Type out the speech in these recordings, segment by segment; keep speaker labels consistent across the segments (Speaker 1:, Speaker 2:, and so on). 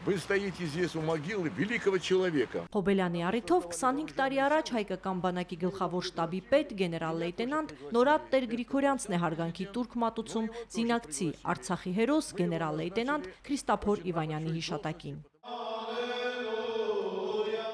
Speaker 1: Вы стоите здесь у могилы великого человека.
Speaker 2: Հոբելյանի առիթով 25 տարի առաջ հայկական բանակի գլխավոր շտաբի պետ գեներալ-լեյտենանտ Նորադ Տեր Գրիգորյանցն է հարգանքի տուրք մատուցում զինակցի Արցախի հերոս գեներալ-լեյտենանտ Քրիստափոր Իվանյանի հիշատակին։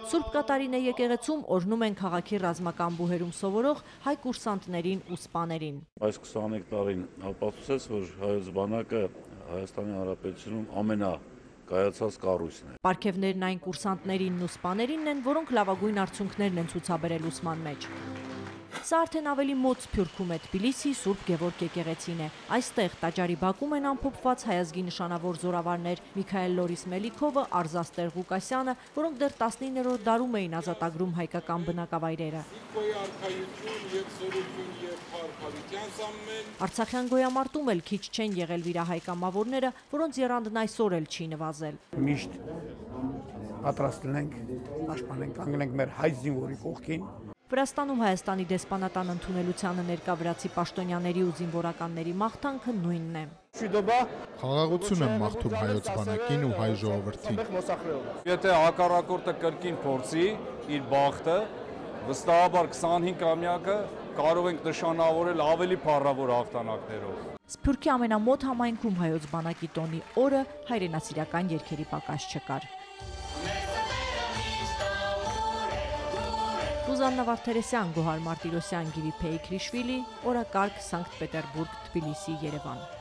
Speaker 2: Սուրբ Կատարինե եկեղեցում օրհնում են քաղաքի ռազմական բուհերում սովորող հայ կուրսանտներին ու սպաներին։
Speaker 3: Այս 25 տարին ապացուցեց, որ հայոց բանակը Հայաստանի Հանրապետությունում ամենակայացած կառույցն է։
Speaker 2: Պարգևներն այն կուրսանտներինն ու սպաներինն են, որոնք լավագույն արդյունքներն են ցուցաբերել ուսման մեջ։ Սա արդեն ավելի մոտ Սփյուռքում է Թբիլիսի Սուրբ Գևորգ եկեղեցին է։ Այստեղ տաճարի բակում են ամփոփված հայազգի նշանավոր զորավարներ Միքայել Լորիս Մելիքովը, Արզաստեր Ղուկասյանը, որոնք դեռ 19-րդ դարում էին ազատագրում հայկական բնակավայրերը։ Արցախյան գոյամարտում էլ քիչ չեն եղել վիրահայ կամավորները, որոնց եռանդն այսօր էլ չի նվազել։
Speaker 4: Միշտ պատրաստ ենք, պաշտպանենք, կանգնենք մեր հայ զինվորի կողքին։
Speaker 2: Վրաստանում Հայաստանի դեսպանատան ընդունելությանը ներկա վրացի պաշտոնյաների ու զինվորականների մաղթանքը նույնն է։
Speaker 5: Խաղաղություն եմ մաղթում հայոց բանակին ու հայ ժողովրդին։
Speaker 6: Եթե հակառակորդը կրկին փորձի իր բախտը, վստահաբար 25-ամյակը կարող ենք նշանավորել ավելի փառավոր հաղթանակներով։
Speaker 2: Սփյուռքի ամենամոտ համայնքում հայոց բանակի տոնի օրը հայրենասիրական երգերի պակաս չկար։ Զուզաննա Վարդերեսյան, Գոհար Մարտիրոսյան, Գիվի Փեյքրիշվիլի, օրակարգ Սանկտ Պետերբուրգ, Թբիլիսի, Երևան։